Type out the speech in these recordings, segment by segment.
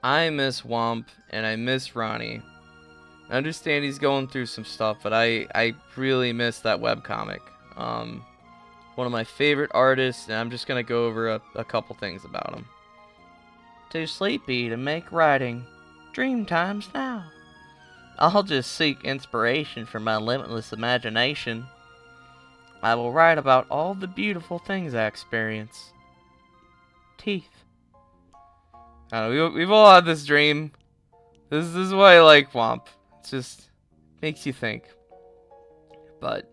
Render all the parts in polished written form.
I miss Whomp and I miss Ronnie. I understand he's going through some stuff, but I really miss that webcomic. Um, One of my favorite artists, and I'm just gonna go over a couple things about him. Too sleepy to make writing. Dream time's now. I'll just seek inspiration from my limitless imagination. I will write about all the beautiful things I experience. Teeth. We've all had this dream. This is why I like Whomp. It just makes you think. But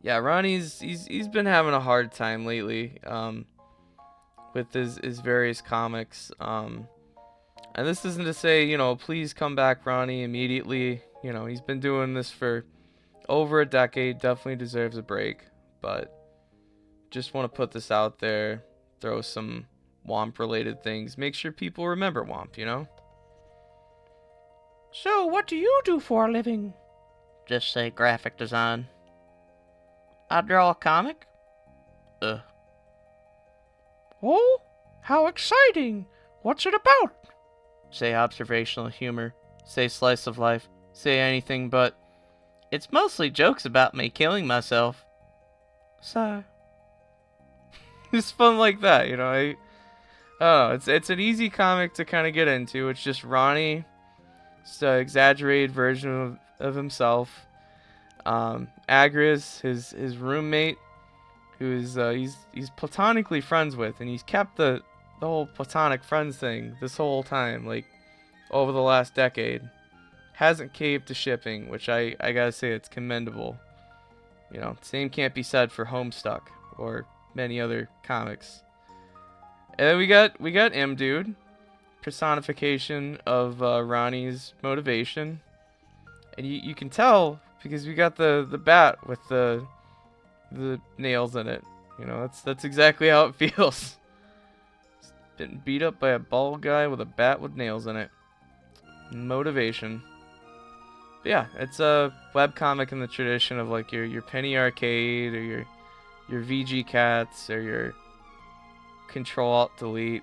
yeah, Ronnie's he's been having a hard time lately with his various comics. And this isn't to say, please come back, Ronnie, immediately. He's been doing this for over a decade. Definitely deserves a break. But just want to put this out there. Throw some Whomp related things. Make sure people remember Whomp. So, what do you do for a living? Just say graphic design. I draw a comic? Ugh. Oh, how exciting! What's it about? Say observational humor. Say slice of life. Say anything but. It's mostly jokes about me killing myself. Sigh. It's fun like that, I don't know. It's an easy comic to kind of get into. It's just Ronnie, just an exaggerated version of himself. Agris, his roommate, who is he's platonically friends with, and he's kept the whole platonic friends thing this whole time, like over the last decade. Hasn't caved to shipping, which I gotta say it's commendable. Same can't be said for Homestuck or many other comics. And then we got M Dude, personification of Ronnie's motivation, and you can tell because we got the bat with the nails in it. That's exactly how it feels. Getting beat up by a bald guy with a bat with nails in it. Motivation. But yeah, it's a webcomic in the tradition of like your Penny Arcade or your VG Cats or your Control Alt Delete.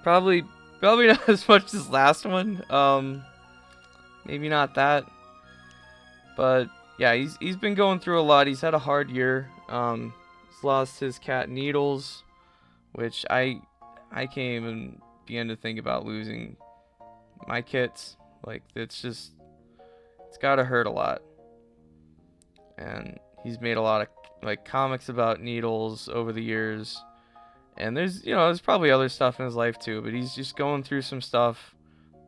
Probably not as much as last one. Maybe not that. But yeah, he's been going through a lot. He's had a hard year. He's lost his cat Needles, which I can't even begin to think about losing my kits. Like it's gotta hurt a lot. And he's made a lot of like comics about Needles over the years. And there's probably other stuff in his life too, but he's just going through some stuff.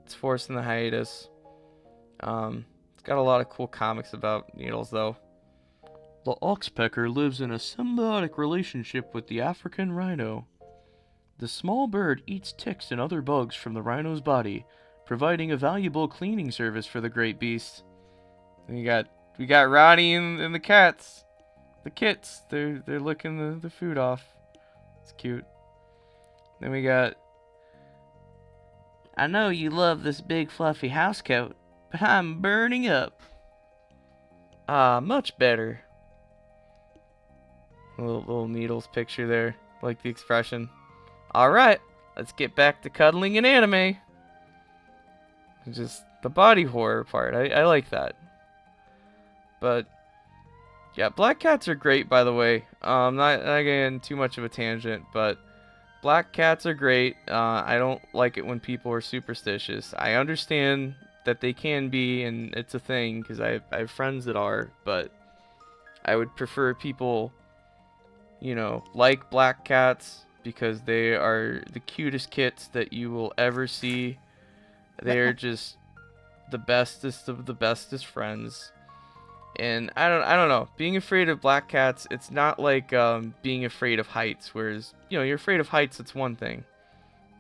It's forcing the hiatus. It's got a lot of cool comics about Needles though. The oxpecker lives in a symbiotic relationship with the African rhino. The small bird eats ticks and other bugs from the rhino's body, providing a valuable cleaning service for the great beast. And we got Ronnie and the cats. The kits. They're licking the food off. It's cute. Then we got, I know you love this big fluffy housecoat, but I'm burning up. Ah, much better. Little Needles picture there. Like the expression. Alright, let's get back to cuddling and anime. Just the body horror part. I like that. But yeah, black cats are great, by the way. Not getting too much of a tangent, but black cats are great. I don't like it when people are superstitious. I understand that they can be, and it's a thing, because I have friends that are, but I would prefer people, like black cats, because they are the cutest kits that you will ever see. They're just the bestest of the bestest friends. And I don't know. Being afraid of black cats, it's not like being afraid of heights. Whereas, you're afraid of heights, it's one thing.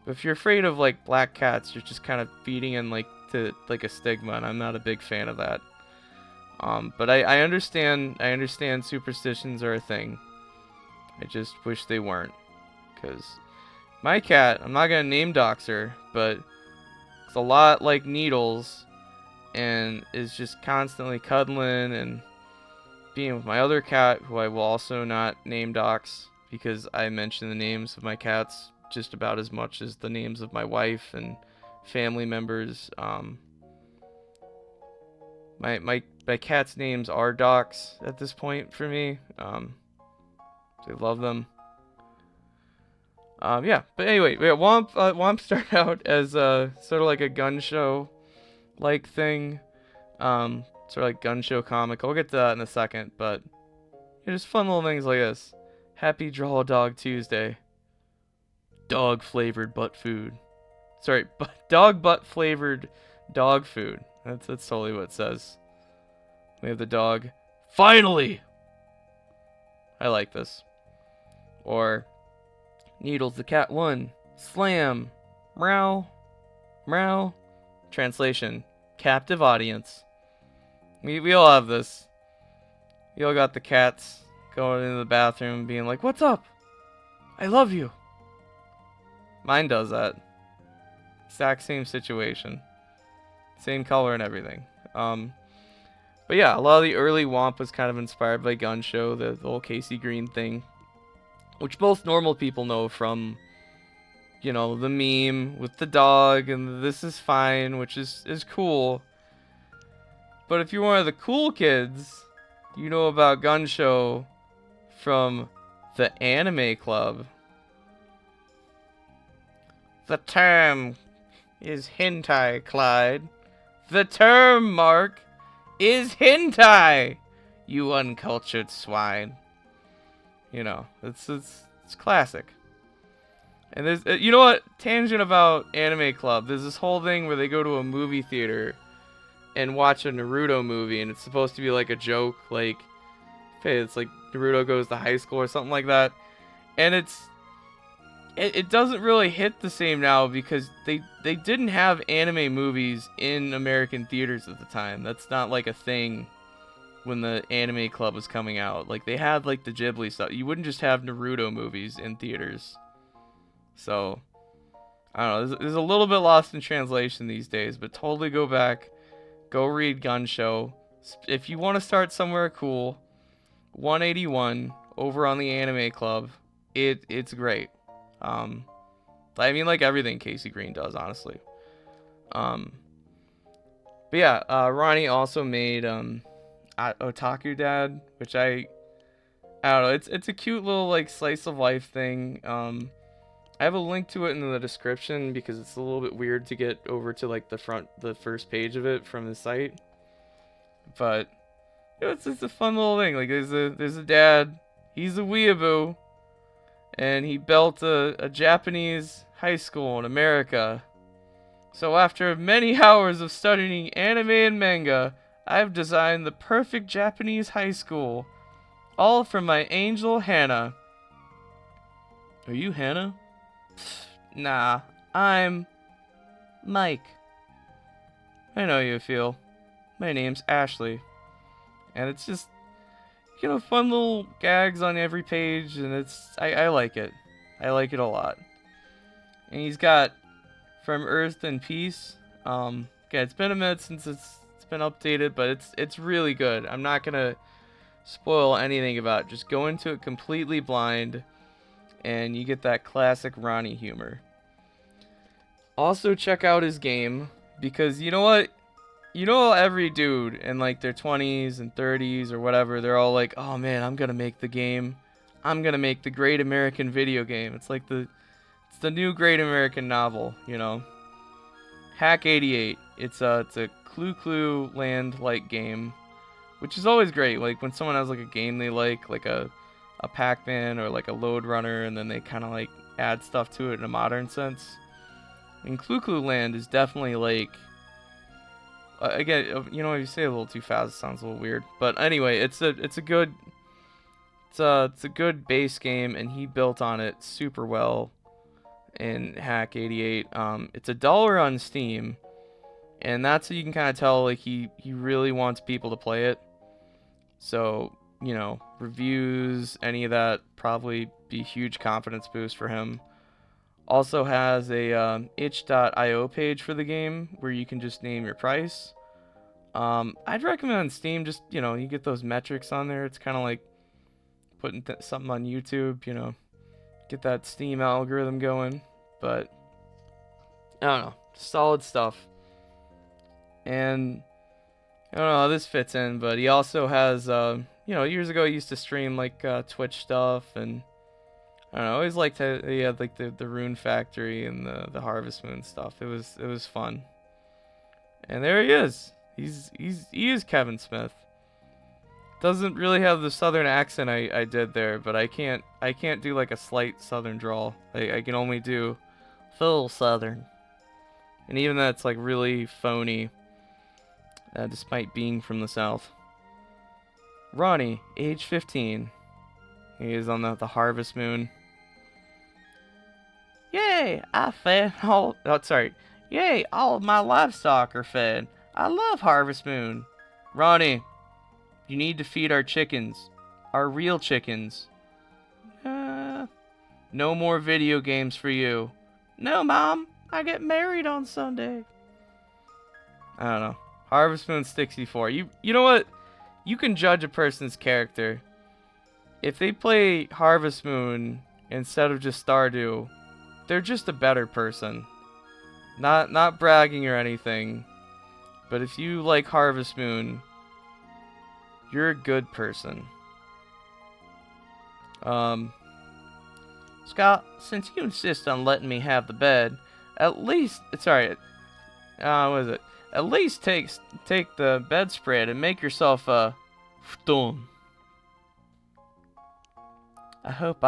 But if you're afraid of like black cats, you're just kind of feeding in like to like a stigma, and I'm not a big fan of that. But I understand. I understand superstitions are a thing. I just wish they weren't, because my cat, I'm not gonna name dox her, but it's a lot like Needles. And is just constantly cuddling and being with my other cat, who I will also not name dox because I mention the names of my cats just about as much as the names of my wife and family members. My cats' names are docs at this point for me. I love them. Yeah, but anyway, yeah, Whomp started out as sort of like a Gunshow like thing, sort of like Gunshow comic. I'll get to that in a second, but just fun little things like this. Happy Draw a Dog Tuesday. Dog flavored butt food. Sorry, dog butt flavored dog food. That's totally what it says. We have the dog. Finally! I like this. Or Needles the cat won. Slam. Meow. Meow. Translation. Captive audience. We all have this. We all got the cats going into the bathroom being like, "What's up? I love you." Mine does that. Exact same situation. Same color and everything. But yeah, a lot of the early Whomp was kind of inspired by Gunshow, the whole Casey Green thing. Which most normal people know from, the meme with the dog and "this is fine," which is cool. But if you're one of the cool kids, you know about Gunshow from the Anime Club. The term is hentai, Clyde. The term, Mark, is hentai, you uncultured swine. It's classic. And there's, you know what? Tangent about Anime Club. There's this whole thing where they go to a movie theater and watch a Naruto movie, and it's supposed to be like a joke, like, hey, it's like Naruto goes to high school or something like that. And it doesn't really hit the same now because they didn't have anime movies in American theaters at the time. That's not like a thing when the Anime Club was coming out. Like, they had like the Ghibli stuff. You wouldn't just have Naruto movies in theaters. So, I don't know. There's a little bit lost in translation these days, but totally go back. Go read Gunshow. If you want to start somewhere cool, 181 over on the Anime Club. It's great. I mean, like everything Casey Green does, honestly. But yeah, Ronnie also made Otaku Dad, which I don't know. It's a cute little like slice of life thing. I have a link to it in the description because it's a little bit weird to get over to like the first page of it from the site. But it's just a fun little thing. Like there's a dad. He's a weeaboo, and he built a Japanese high school in America. So after many hours of studying anime and manga, I've designed the perfect Japanese high school. All from my angel Hannah. Are you Hannah? Nah, I'm Mike. I know you feel. My name's Ashley. And it's just, fun little gags on every page, and I like it. I like it a lot. And he's got From Earth and Peace. Again, it's been a minute since it's been updated, but it's really good. I'm not gonna spoil anything about it. Just go into it completely blind, and you get that classic Ronnie humor. Also, check out his game, because you know what? Every dude in like their 20s and 30s or whatever, they're all like, "Oh man, I'm gonna make the game. I'm gonna make the great American video game." It's like it's the new great American novel, Hack 88. It's a Clue Land like game, which is always great. Like when someone has like a game they like a Pac-Man or like a Lode Runner, and then they kind of like add stuff to it in a modern sense. And Clue Land is definitely like, again, if you say it a little too fast, it sounds a little weird. But anyway, it's a good base game, and he built on it super well in Hack 88. It's $1 on Steam, and that's how you can kind of tell like he really wants people to play it. So reviews, any of that, probably be a huge confidence boost for him. Also has a itch.io page for the game where you can just name your price. I'd recommend on Steam, just, you get those metrics on there. It's kind of like putting something on YouTube, get get that Steam algorithm going. But I don't know, solid stuff. And I don't know how this fits in, but he also has, years ago he used to stream like Twitch stuff, and I don't know, I always liked how he had like the Rune Factory and the Harvest Moon stuff. It was fun. And there he is. He is Kevin Smith. Doesn't really have the southern accent I did there, but I can't do like a slight southern drawl. I can only do full southern, and even that's like really phony, despite being from the south. Ronnie, age 15. He is on the Harvest Moon. Yay! I fed all. Oh, sorry. Yay! All of my livestock are fed. I love Harvest Moon. Ronnie, you need to feed our chickens. Our real chickens. No more video games for you. No, Mom. I get married on Sunday. I don't know. Harvest Moon 64. You know what? You can judge a person's character. If they play Harvest Moon instead of just Stardew, they're just a better person. Not bragging or anything. But if you like Harvest Moon, you're a good person. Scott, since you insist on letting me have the bed, at least what is it? At least take the bedspread and make yourself a futon. I hope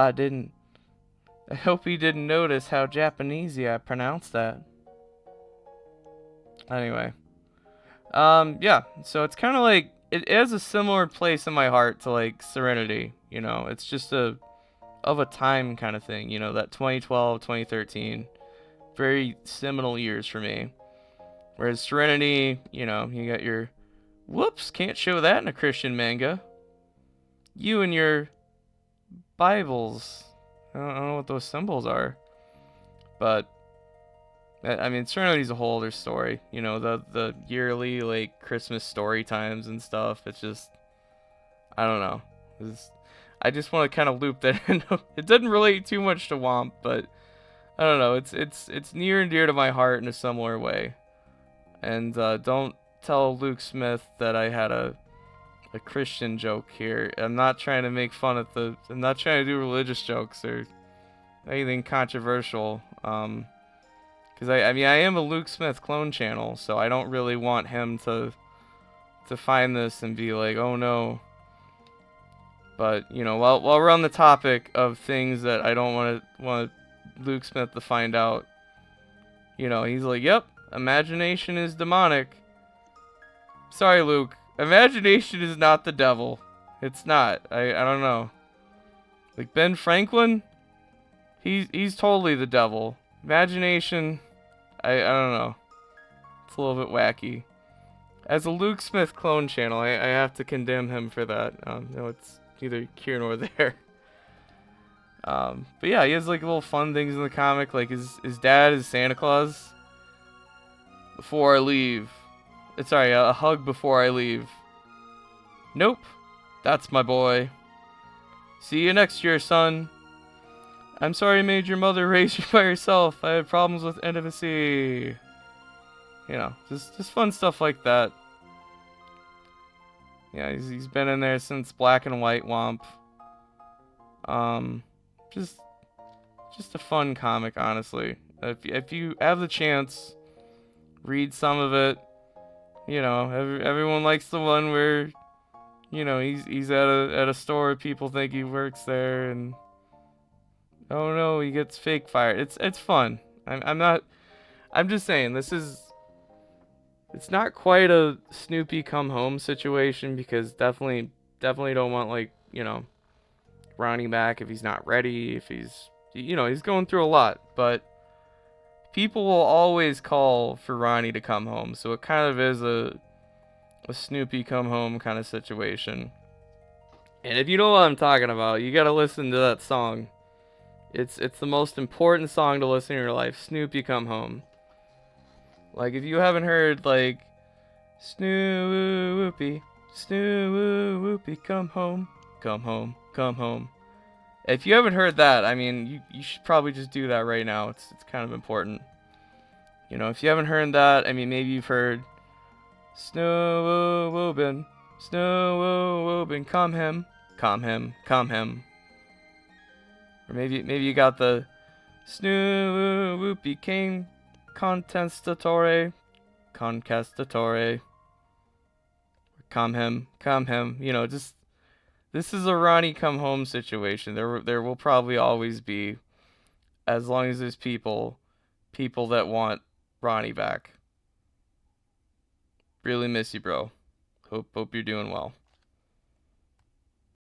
he didn't notice how Japanesey I pronounced that. Anyway. Yeah, so it's kind of like, it has a similar place in my heart to like Serenity, you know. It's just of a time kind of thing, you know, that 2012, 2013, very seminal years for me. Whereas Serenity, you know, you got your, whoops, can't show that in a Christian manga. You and your Bibles. I don't know what those symbols are. But, I mean, Serenity's a whole other story. You know, the yearly, like, Christmas story times and stuff. It's just, I don't know. I just want to kind of loop that in. It doesn't relate too much to Whomp, but I don't know. It's near and dear to my heart in a similar way. And don't tell Luke Smith that I had a Christian joke here. I'm not trying to make fun of I'm not trying to do religious jokes or anything controversial. Because I mean, I am a Luke Smith clone channel, so I don't really want him to find this and be like, oh no. But you know, while we're on the topic of things that I don't want Luke Smith to find out, you know, he's like, yep, imagination is demonic. Sorry, Luke. Imagination is not the devil. It's not. I don't know. Like Ben Franklin, he's totally the devil. Imagination, I don't know. It's a little bit wacky. As a Luke Smith clone channel, I have to condemn him for that. No, it's neither here nor there. But yeah, he has like little fun things in the comic, like his dad is Santa Claus. Before I leave. Sorry, a hug before I leave. Nope. That's my boy. See you next year, son. I'm sorry I made your mother raise you by herself. I had problems with intimacy. You know, just fun stuff like that. Yeah, he's been in there since Black and White Whomp. Just a fun comic, honestly. If you have the chance, read some of it. You know, everyone likes the one where, you know, he's at a store, people think he works there, and oh no, he gets fake fired. It's fun. I'm just saying, it's not quite a Snoopy come home situation, because definitely don't want, like, you know, Ronnie back if he's not ready, if he's, you know, he's going through a lot, but people will always call for Ronnie to come home, so it kind of is a Snoopy come home kind of situation. And if you know what I'm talking about, you gotta listen to that song. It's the most important song to listen to in your life, Snoopy Come Home. Like, if you haven't heard, like, Snoopy, Snoopy, come home, come home, come home. If you haven't heard that, I mean, you should probably just do that right now. It's kind of important. You know, if you haven't heard that, I mean, maybe you've heard Snow-oo-oo-oo-oonnie, Snow-oo-oo-oo-oonnie, calm him, calm him. Or maybe you got the Snoop became contestatore, concastatore. Calm him. You know, just this is a Ronnie come home situation. There will probably always be, as long as there's people that want Ronnie back. Really miss you, bro. Hope you're doing well.